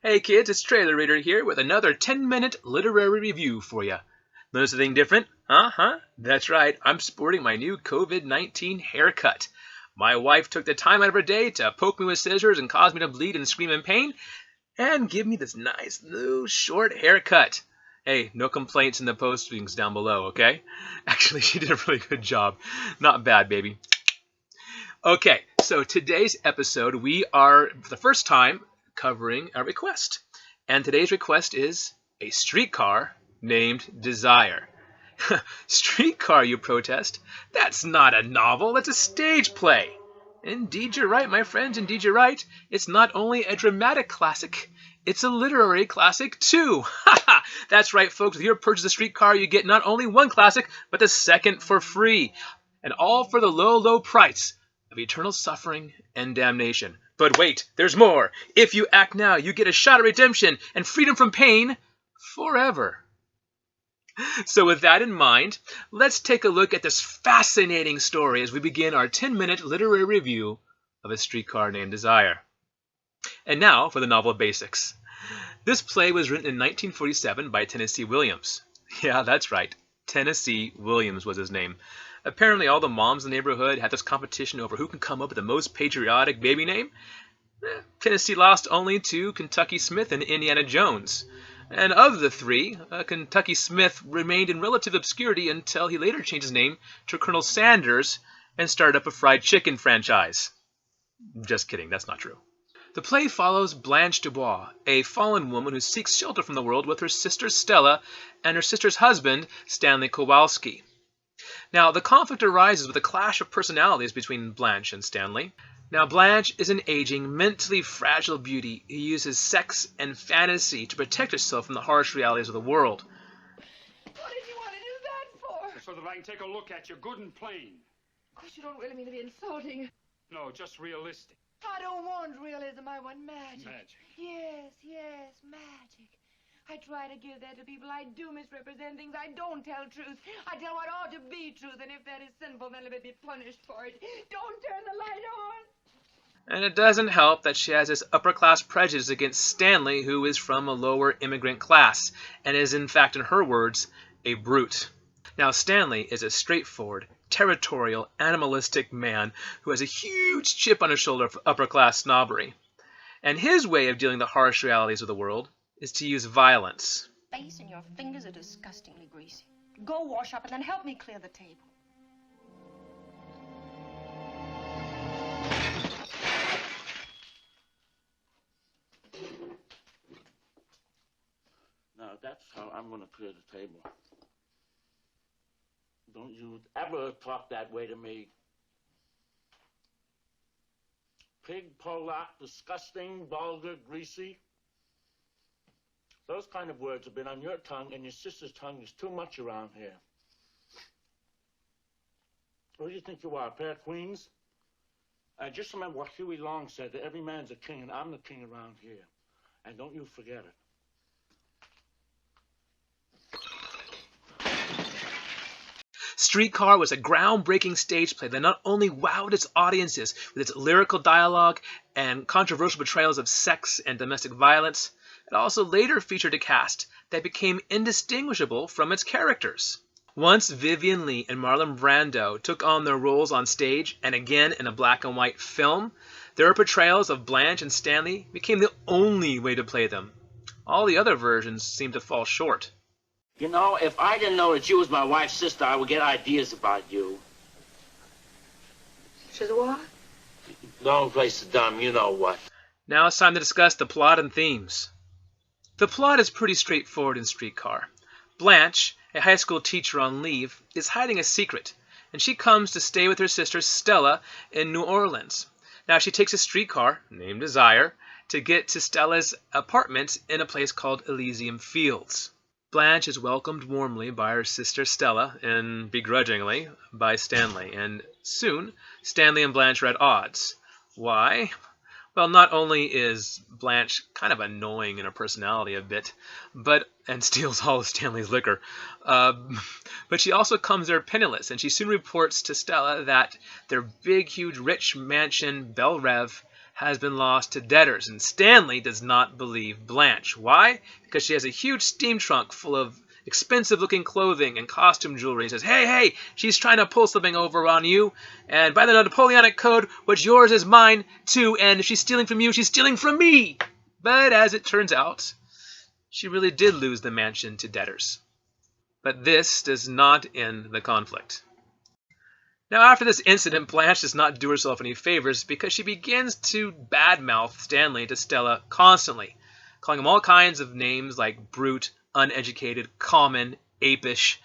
Hey kids, it's Trailer Reader here with another 10-minute literary review for you. Notice anything different? That's right, I'm sporting my new COVID-19 haircut. My wife took the time out of her day to poke me with scissors and cause me to bleed and scream in pain and give me this nice new short haircut. Hey, no complaints in the postings down below, okay? Actually, she did a really good job. Not bad, baby. Okay, so today's episode, we are, for the first time, covering a request. And today's request is A Streetcar Named Desire. Streetcar, you protest? That's not a novel, it's a stage play. Indeed you're right, my friends, indeed you're right. It's not only a dramatic classic, it's a literary classic too. That's right, folks, with your purchase of Streetcar, you get not only one classic, but the second for free. And all for the low, low price of eternal suffering and damnation. But wait, there's more. If you act now, you get a shot at redemption and freedom from pain forever. So with that in mind, let's take a look at this fascinating story as we begin our 10-minute literary review of A Streetcar Named Desire. And now for the novel basics. This play was written in 1947 by Tennessee Williams. Yeah, that's right. Tennessee Williams was his name. Apparently all the moms in the neighborhood had this competition over who can come up with the most patriotic baby name. Tennessee lost only to Kentucky Smith and Indiana Jones. And of the three, Kentucky Smith remained in relative obscurity until he later changed his name to Colonel Sanders and started up a fried chicken franchise. Just kidding, that's not true. The play follows Blanche DuBois, a fallen woman who seeks shelter from the world with her sister Stella and her sister's husband, Stanley Kawalski. Now, the conflict arises with a clash of personalities between Blanche and Stanley. Now, Blanche is an aging, mentally fragile beauty who uses sex and fantasy to protect herself from the harsh realities of the world. What did you want to do that for? So that I can take a look at you good and plain. Of course, you don't really mean to be insulting. No, just realistic. I don't want realism, I want magic. Magic. Yes, magic. I try to give that to people. I do misrepresent things. I don't tell truth. I tell what ought to be truth, and if that is sinful, then let me be punished for it. Don't turn the light on. And it doesn't help that she has this upper-class prejudice against Stanley, who is from a lower immigrant class, and is, in fact, in her words, a brute. Now, Stanley is a straightforward, territorial, animalistic man who has a huge chip on his shoulder for upper-class snobbery. And his way of dealing with the harsh realities of the world is to use violence. Face and your fingers are disgustingly greasy. Go wash up and then help me clear the table. Now that's how I'm going to clear the table. Don't you ever talk that way to me. Pig, Polak, disgusting, vulgar, greasy. Those kind of words have been on your tongue, and your sister's tongue is too much around here. What do you think you are, a pair of queens? Just remember what Huey Long said, that every man's a king, and I'm the king around here. And don't you forget it. Streetcar was a groundbreaking stage play that not only wowed its audiences with its lyrical dialogue and controversial portrayals of sex and domestic violence, it also later featured a cast that became indistinguishable from its characters. Once Vivien Leigh and Marlon Brando took on their roles on stage and again in a black and white film, their portrayals of Blanche and Stanley became the only way to play them. All the other versions seemed to fall short. You know, if I didn't know that you was my wife's sister, I would get ideas about you. She's what? Long place to dumb, you know what. Now it's time to discuss the plot and themes. The plot is pretty straightforward in Streetcar. Blanche, a high school teacher on leave, is hiding a secret, and she comes to stay with her sister Stella in New Orleans. Now she takes a streetcar, named Desire, to get to Stella's apartment in a place called Elysium Fields. Blanche is welcomed warmly by her sister Stella and begrudgingly by Stanley, and soon Stanley and Blanche are at odds. Why? Well, not only is Blanche kind of annoying in her personality a bit, and steals all of Stanley's liquor, but she also comes there penniless, and she soon reports to Stella that their big, huge, rich mansion, Belle Reve, has been lost to debtors, and Stanley does not believe Blanche. Why? Because she has a huge steam trunk full of expensive-looking clothing and costume jewelry. He says, hey, she's trying to pull something over on you, and by the Napoleonic Code, what's yours is mine, too, and if she's stealing from you, she's stealing from me. But as it turns out, she really did lose the mansion to debtors. But this does not end the conflict. Now, after this incident, Blanche does not do herself any favors because she begins to badmouth Stanley to Stella constantly, calling him all kinds of names like brute, uneducated, common, apish,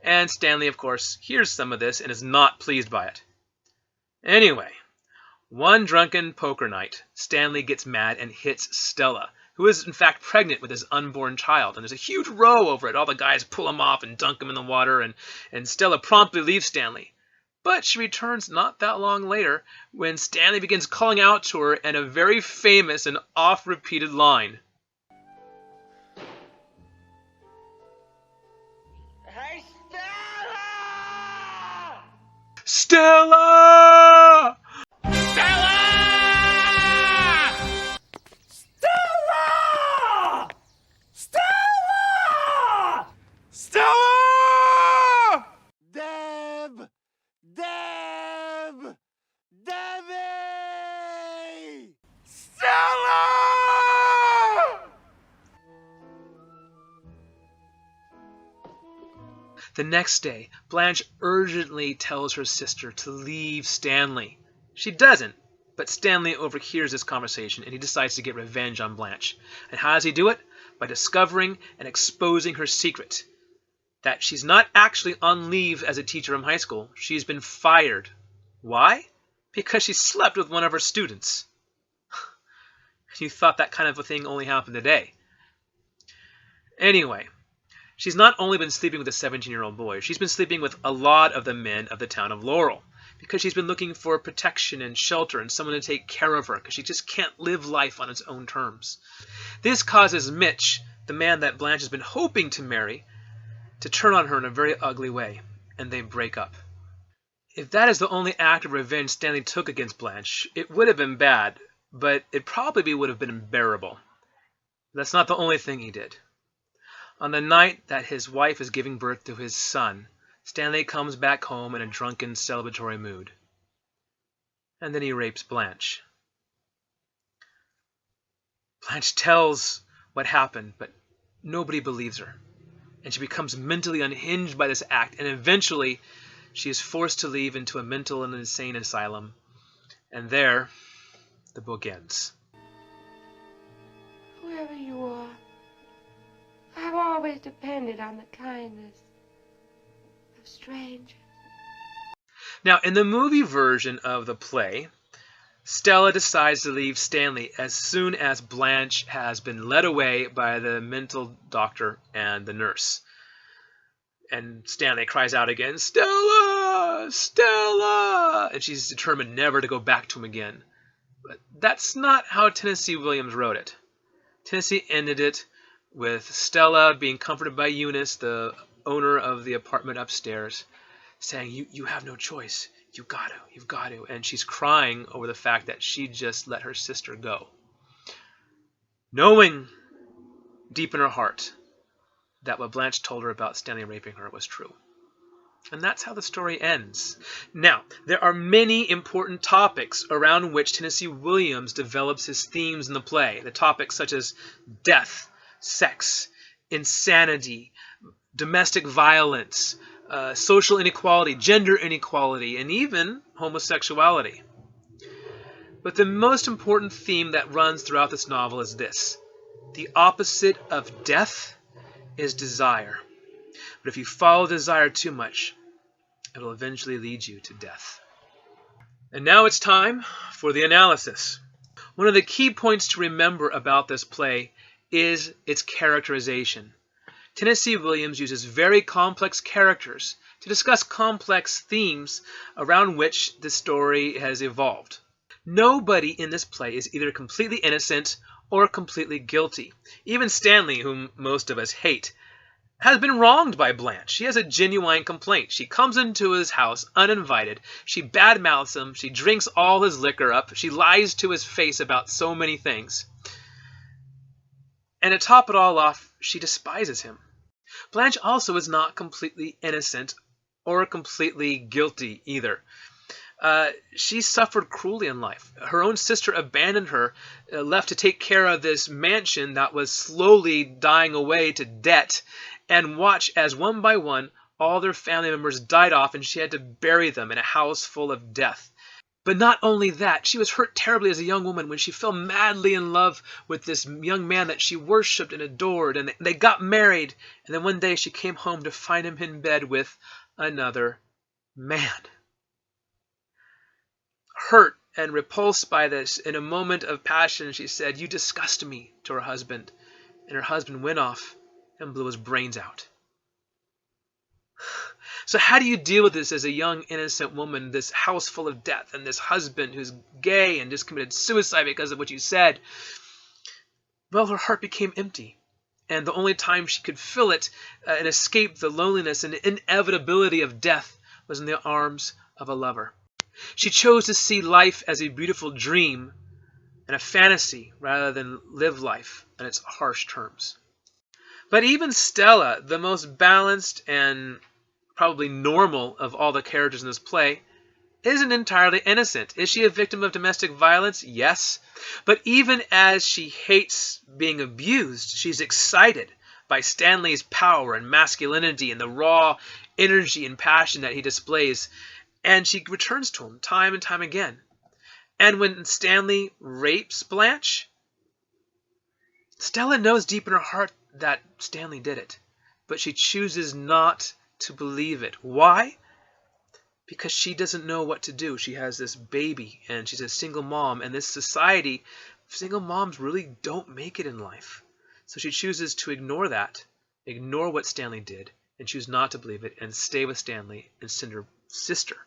and Stanley, of course, hears some of this and is not pleased by it. Anyway, one drunken poker night, Stanley gets mad and hits Stella, who is in fact pregnant with his unborn child, and there's a huge row over it. All the guys pull him off and dunk him in the water, and Stella promptly leaves Stanley. But she returns not that long later when Stanley begins calling out to her in a very famous and oft-repeated line. Hey, Stella! Stella! Stella! Stella! Stella! Deb! Deb! Debbie! Stella! The next day, Blanche urgently tells her sister to leave Stanley. She doesn't, but Stanley overhears this conversation and he decides to get revenge on Blanche. And how does he do it? By discovering and exposing her secret. That she's not actually on leave as a teacher from high school. She's been fired. Why? Because she slept with one of her students. You thought that kind of a thing only happened today. Anyway, she's not only been sleeping with a 17-year-old boy, she's been sleeping with a lot of the men of the town of Laurel. Because she's been looking for protection and shelter and someone to take care of her, because she just can't live life on its own terms. This causes Mitch, the man that Blanche has been hoping to marry, to turn on her in a very ugly way, and they break up. If that is the only act of revenge Stanley took against Blanche, it would have been bad, but it probably would have been unbearable. That's not the only thing he did. On the night that his wife is giving birth to his son, Stanley comes back home in a drunken, celebratory mood. And then he rapes Blanche. Blanche tells what happened, but nobody believes her. And she becomes mentally unhinged by this act, and eventually she is forced to leave into a mental and insane asylum. And there, the book ends. Whoever you are, I've always depended on the kindness of strangers. Now, in the movie version of the play, Stella decides to leave Stanley as soon as Blanche has been led away by the mental doctor and the nurse. And Stanley cries out again, "Stella! Stella!" And she's determined never to go back to him again. But that's not how Tennessee Williams wrote it. Tennessee ended it with Stella being comforted by Eunice, the owner of the apartment upstairs, saying, you have no choice. You've got to. And she's crying over the fact that she just let her sister go. Knowing deep in her heart that what Blanche told her about Stanley raping her was true. And that's how the story ends. Now, there are many important topics around which Tennessee Williams develops his themes in the play. The topics such as death, sex, insanity, domestic violence, social inequality, gender inequality, and even homosexuality. But the most important theme that runs throughout this novel is this: the opposite of death is desire. But if you follow desire too much, it will eventually lead you to death. And now it's time for the analysis. One of the key points to remember about this play is its characterization. Tennessee Williams uses very complex characters to discuss complex themes around which the story has evolved. Nobody in this play is either completely innocent or completely guilty. Even Stanley, whom most of us hate, has been wronged by Blanche. She has a genuine complaint. She comes into his house uninvited. She badmouths him. She drinks all his liquor up. She lies to his face about so many things. And to top it all off, she despises him. Blanche also is not completely innocent or completely guilty either. She suffered cruelly in life. Her own sister abandoned her, left to take care of this mansion that was slowly dying away to debt, and watch as one by one all their family members died off, and she had to bury them in a house full of death. But not only that, she was hurt terribly as a young woman when she fell madly in love with this young man that she worshipped and adored, and they got married, and then one day she came home to find him in bed with another man. Hurt and repulsed by this, in a moment of passion, she said, "You disgust me," to her husband. And her husband went off and blew his brains out. So how do you deal with this as a young, innocent woman, this house full of death, and this husband who's gay and just committed suicide because of what you said? Well, her heart became empty. And the only time she could fill it and escape the loneliness and inevitability of death was in the arms of a lover. She chose to see life as a beautiful dream and a fantasy rather than live life on its harsh terms. But even Stella, the most balanced and probably normal of all the characters in this play, isn't entirely innocent. Is she a victim of domestic violence? Yes. But even as she hates being abused, she's excited by Stanley's power and masculinity and the raw energy and passion that he displays. And she returns to him time and time again. And when Stanley rapes Blanche, Stella knows deep in her heart that Stanley did it. But she chooses not to believe it. Why? Because she doesn't know what to do. She has this baby and she's a single mom. And this society, single moms really don't make it in life. So she chooses to ignore that, ignore what Stanley did, and choose not to believe it and stay with Stanley and send her sister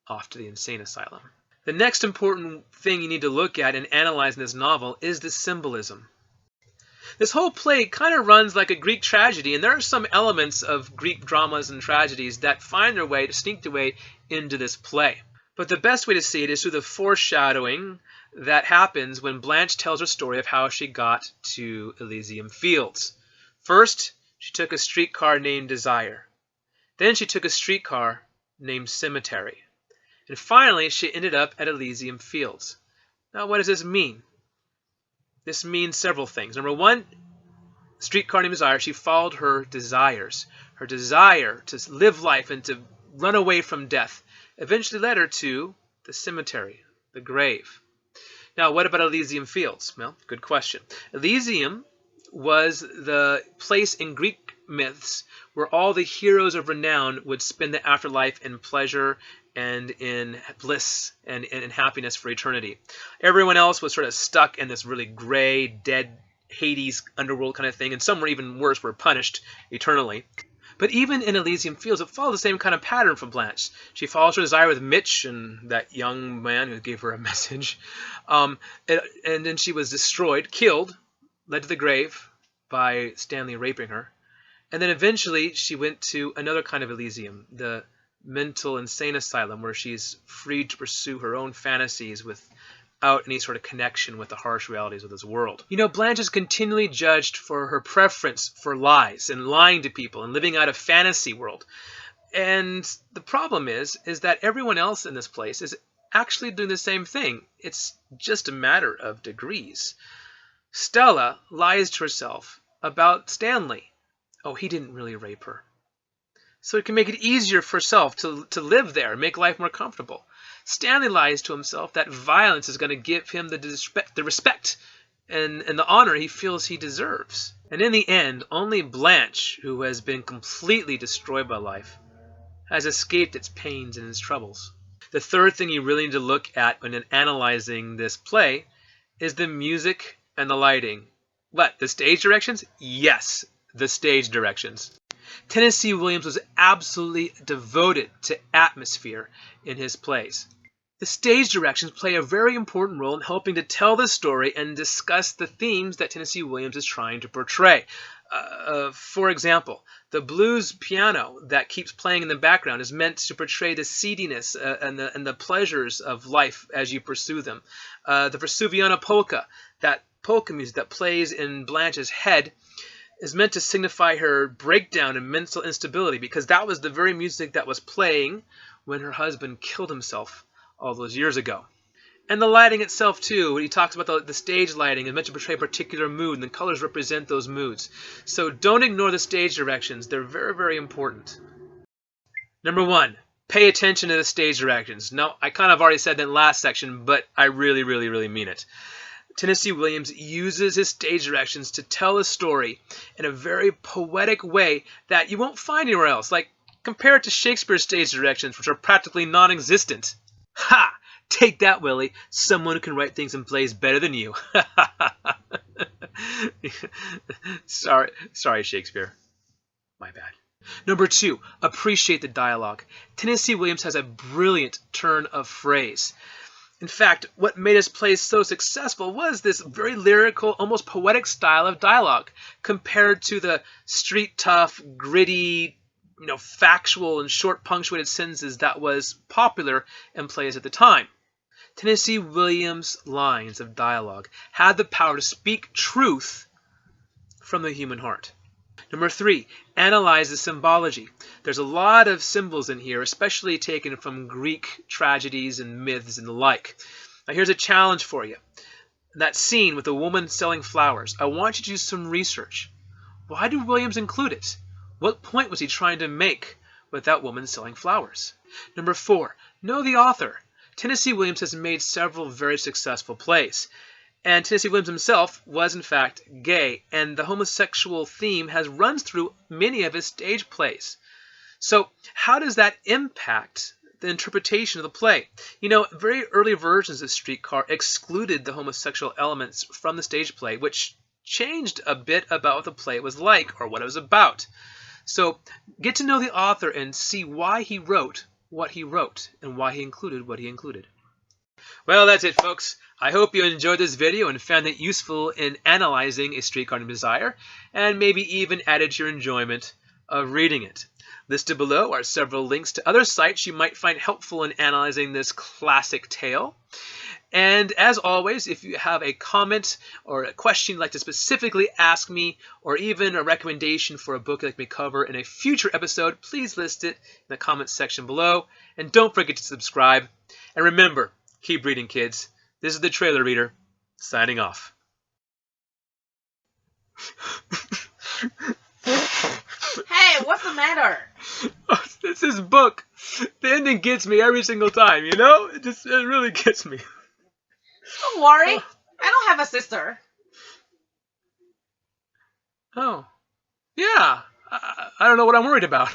off to the insane asylum. The next important thing you need to look at and analyze in this novel is the symbolism. This whole play kind of runs like a Greek tragedy, and there are some elements of Greek dramas and tragedies that find their way, sneak their way into this play. But the best way to see it is through the foreshadowing that happens when Blanche tells her story of how she got to Elysium Fields. First, she took a streetcar named Desire. Then she took a streetcar named Cemetery. And finally, she ended up at Elysium Fields. Now, what does this mean? This means several things. Number one, Streetcar Named Desire, she followed her desires. Her desire to live life and to run away from death eventually led her to the cemetery, the grave. Now, what about Elysium Fields? Well, good question. Elysium was the place in Greek myths where all the heroes of renown would spend the afterlife in pleasure and in bliss and in happiness for eternity. Everyone else was sort of stuck in this really gray, dead, Hades underworld kind of thing, and some were even worse, were punished eternally. But even in Elysium Fields, it followed the same kind of pattern for Blanche. She follows her desire with Mitch and that young man who gave her a message. And then she was destroyed, killed, led to the grave by Stanley raping her. And then eventually she went to another kind of Elysium, the mental insane asylum, where she's free to pursue her own fantasies without any sort of connection with the harsh realities of this world. You know, Blanche is continually judged for her preference for lies and lying to people and living out a fantasy world. And the problem is that everyone else in this place is actually doing the same thing. It's just a matter of degrees. Stella lies to herself about Stanley. Oh, he didn't really rape her. So it can make it easier for herself to live there and make life more comfortable. Stanley lies to himself that violence is going to give him the respect and the honor he feels he deserves. And in the end, only Blanche, who has been completely destroyed by life, has escaped its pains and its troubles. The third thing you really need to look at when analyzing this play is the music and the lighting. What, the stage directions? Yes, the stage directions. Tennessee Williams was absolutely devoted to atmosphere in his plays. The stage directions play a very important role in helping to tell the story and discuss the themes that Tennessee Williams is trying to portray. For example, the blues piano that keeps playing in the background is meant to portray the seediness and the pleasures of life as you pursue them. The Vesuviana polka, that polka music that plays in Blanche's head, is meant to signify her breakdown and mental instability, because that was the very music that was playing when her husband killed himself all those years ago. And the lighting itself, too, when he talks about the stage lighting, is meant to portray a particular mood, and the colors represent those moods. So don't ignore the stage directions. They're very, very important. Number 1, pay attention to the stage directions. Now, I kind of already said that in the last section, but I really, really, really mean it. Tennessee Williams uses his stage directions to tell a story in a very poetic way that you won't find anywhere else. Like, compare it to Shakespeare's stage directions, which are practically non-existent. Ha! Take that, Willie. Someone who can write things in plays better than you. Sorry, Shakespeare. My bad. Number 2, appreciate the dialogue. Tennessee Williams has a brilliant turn of phrase. In fact, what made his plays so successful was this very lyrical, almost poetic style of dialogue, compared to the street tough, gritty, factual and short punctuated sentences that was popular in plays at the time. Tennessee Williams' lines of dialogue had the power to speak truth from the human heart. Number 3, analyze the symbology. There's a lot of symbols in here, especially taken from Greek tragedies and myths and the like. Now here's a challenge for you. That scene with a woman selling flowers, I want you to do some research. Why did Williams include it? What point was he trying to make with that woman selling flowers? Number 4, know the author. Tennessee Williams has made several very successful plays. And Tennessee Williams himself was, in fact, gay, and the homosexual theme runs through many of his stage plays. So how does that impact the interpretation of the play? Very early versions of Streetcar excluded the homosexual elements from the stage play, which changed a bit about what the play was like or what it was about. So get to know the author and see why he wrote what he wrote and why he included what he included. Well, that's it, folks. I hope you enjoyed this video and found it useful in analyzing A Streetcar Named Desire, and maybe even added to your enjoyment of reading it. Listed below are several links to other sites you might find helpful in analyzing this classic tale. And as always, if you have a comment or a question you'd like to specifically ask me, or even a recommendation for a book you'd like me to cover in a future episode, please list it in the comments section below. And don't forget to subscribe. And remember, keep reading, kids. This is the Trailer Reader, signing off. Hey, what's the matter? Oh, it's this book. The ending gets me every single time, It really gets me. Don't worry. I don't have a sister. Oh. Yeah. I don't know what I'm worried about.